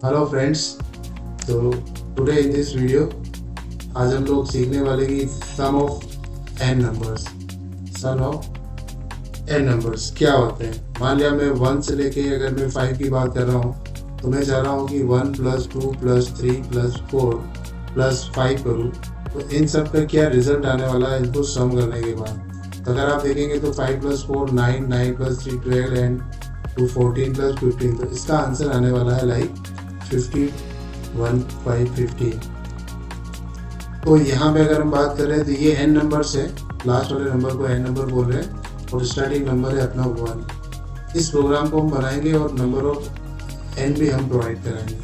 Hello friends. तो today in this video आज हम लोग सीखने वाले कि sum of n numbers. Sum of n numbers क्या होते हैं। मान लिया मैं 1 से लेके अगर मैं 5 की बात कर रहा हूँ तो मैं चाह रहा हूँ कि 1 + 2 + 3 + 4 + 5 करूँ। तो इन सब का क्या रिजल्ट आने वाला है इनको सम करने के बाद। तो अगर आप देखेंगे तो 5 + 4 9, 9 + 3 12 एंड 2 14 + 15। तो इसका आंसर आने वाला है लाइक 51 5 15। तो यहाँ पे अगर हम बात करें तो ये एन नंबर्स है। लास्ट वाले नंबर को एन नंबर बोल रहे हैं और स्टार्टिंग नंबर है अपना 1। इस प्रोग्राम को हम बनाएंगे और नंबर ऑफ एन भी हम प्रोवाइड कराएंगे।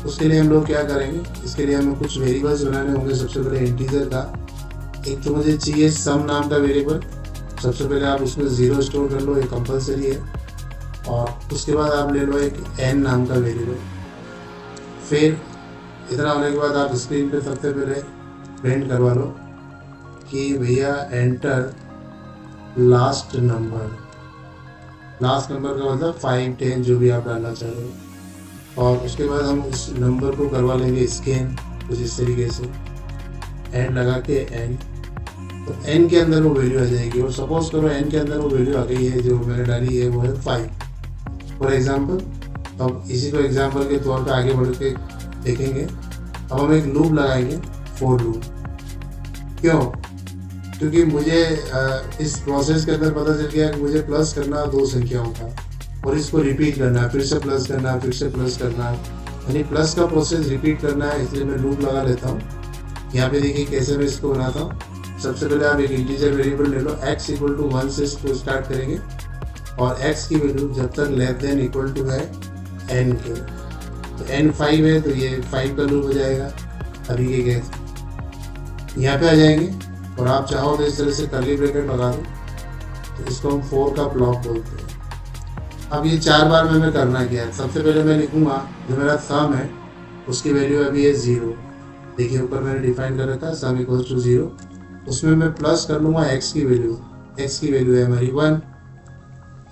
उसके लिए हम लोग क्या करेंगे, इसके लिए हमें कुछ वेरिएबल्स बनाने होंगे। सबसे पहले इंटीजर का एक तो मुझे चाहिए सम नाम का वेरिएबल। सबसे पहले आप उसमें 0 स्टोर कर लो, ये कंपलसरी है। और उसके बाद आप ले लो एक एन नाम का वेरिएबल। फिर इतना होने के बाद आप स्क्रीन पे सबसे पहले प्रिंट करवा लो कि भैया enter last number. Last number का मतलब 5 10 जो भी आप डालना चाह रहे हो। और उसके बाद हम उस नंबर को करवा लेंगे स्कैन कुछ इस तरीके से, एंड लगा के एन। तो एन के अंदर वो वैल्यू आ जाएगी। और सपोज करो एन के अंदर वो वैल्यू आ गई है जो मैंने डाली है, वो है 5 फॉर एग्जाम्पल। तो अब इसी को एग्जाम्पल के तौर पर आगे बढ़ के देखेंगे। अब हम एक लूप लगाएंगे, फॉर लूप। क्यों? क्योंकि मुझे इस प्रोसेस के अंदर पता चल गया कि मुझे प्लस करना 2 संख्याओं का और इसको रिपीट करना है, फिर से प्लस करना है, फिर से प्लस करना है, यानी प्लस का प्रोसेस रिपीट करना है। इसलिए मैं लूप लगा लेता हूँ। यहाँ पे देखिए कैसे मैं इसको बनाता हूँ। सबसे पहले आप एक इंटीजर वेरिएबल ले लो, x = 1 से इसको स्टार्ट करेंगे और x की वैल्यू जब तक <= है n के। तो n 5 है तो ये 5 का लूप हो जाएगा। अभी के गैस यहाँ पे आ जाएंगे और आप चाहो तो इस तरह से कर्ली ब्रैकेट लगा दो। तो इसको हम 4 का ब्लॉक बोलते हैं। अब ये 4 बार में हमें करना क्या है। सबसे पहले मैं लिखूंगा जो मेरा सम है उसकी वैल्यू अभी है 0। देखिए ऊपर मैंने डिफाइन कर रखा है सम = 0। उसमें मैं प्लस कर लूँगा x की वैल्यू। x की वैल्यू है हमारी 1।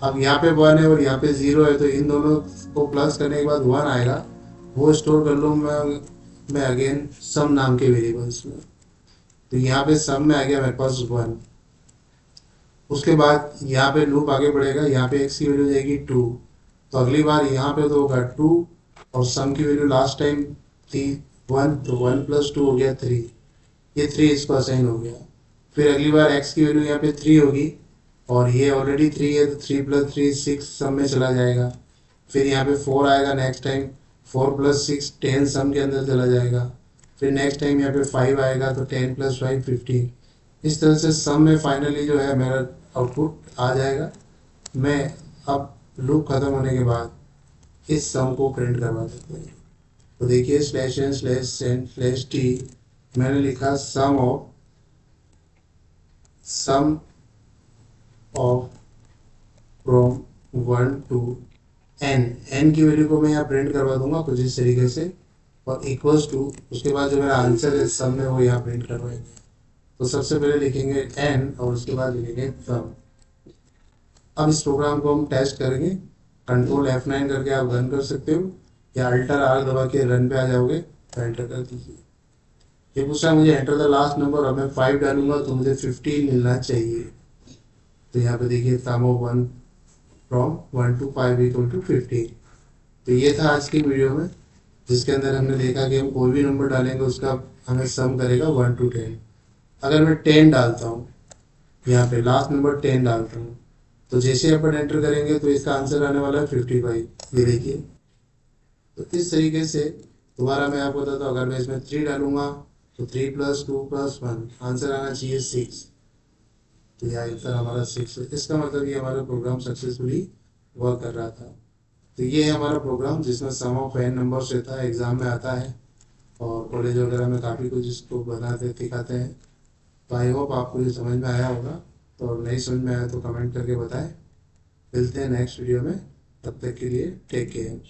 अब यहाँ पे 1 है और यहाँ पे 0 है, तो इन दोनों को प्लस करने के बाद 1 आएगा, वो स्टोर कर लूँ मैं अगेन सम नाम के वेरिएबल्स में। तो यहाँ पे सम में आ गया मेरे पास 1। उसके बाद यहाँ पे लूप आगे बढ़ेगा, यहाँ पे x की वैल्यू जाएगी 2। तो अगली बार यहाँ पे तो होगा 2 और सम की वैल्यू लास्ट टाइम थी 1, तो 1 + 2 हो गया 3। ये 3 इसको असाइन हो गया। फिर अगली बार x की वैल्यू यहाँ पे 3 होगी और ये ऑलरेडी 3 है, तो 3 + 3 6 सम में चला जाएगा। फिर यहाँ पे 4 आएगा नेक्स्ट टाइम, 4 + 6 10 सम के अंदर चला जाएगा। फिर नेक्स्ट टाइम यहाँ पे 5 आएगा तो 10 + 5 15। इस तरह से सम में फाइनली जो है मेरा आउटपुट आ जाएगा। मैं अब लूप खत्म होने के बाद इस सम को प्रिंट करवा देते हैं। तो देखिए /n/n/t मैंने लिखा सम ऑफ फ्रॉम 1 to n की वैल्यू को मैं यहाँ प्रिंट करवा दूंगा कुछ इस तरीके से, और इक्वल्स टू उसके बाद जो मेरा आंसर है सम में वो यहाँ प्रिंट करवाएंगे। तो सबसे पहले लिखेंगे n और उसके बाद लिखेंगे सम। अब इस प्रोग्राम को हम टेस्ट करेंगे। कंट्रोल F9 करके आप रन कर सकते हो या Alt+R दबा के रन पे आ जाओगे तो एंटर कर दीजिए। ये पूछा मुझे एंटर द लास्ट नंबर, और मैं 5 डालूंगा तो मुझे 15 मिलना चाहिए। तो यहाँ पे देखिए सम ऑफ 1 फ्रॉम 1 to 5 = 15। तो ये था आज की वीडियो में, जिसके अंदर हमने देखा कि हम कोई भी नंबर डालेंगे उसका हमें सम करेगा 1 to 10। अगर मैं 10 डालता हूँ, यहाँ पे लास्ट नंबर 10 डालता हूँ, तो जैसे अपन एंटर करेंगे तो इसका आंसर आने वाला है 55। ये देखिए। तो इस तरीके से दोबारा मैं आपको बताता हूँ, अगर मैं इसमें 3 डालूंगा तो 3 + 2 + 1 आंसर आना चाहिए 6। तो यह आंसर हमारा 6 है। इसका मतलब ये हमारा प्रोग्राम सक्सेसफुली वर्क कर रहा था। तो ये है हमारा प्रोग्राम जिसमें सम ऑफ n नंबर्स रहता है, एग्जाम में आता है और कॉलेज वगैरह में काफ़ी कुछ इसको बनाते दिखाते हैं। तो आई होप आपको ये समझ में आया होगा। तो नहीं समझ में आया तो कमेंट करके बताएं। मिलते हैं नेक्स्ट वीडियो में, तब तक के लिए टेक केयर।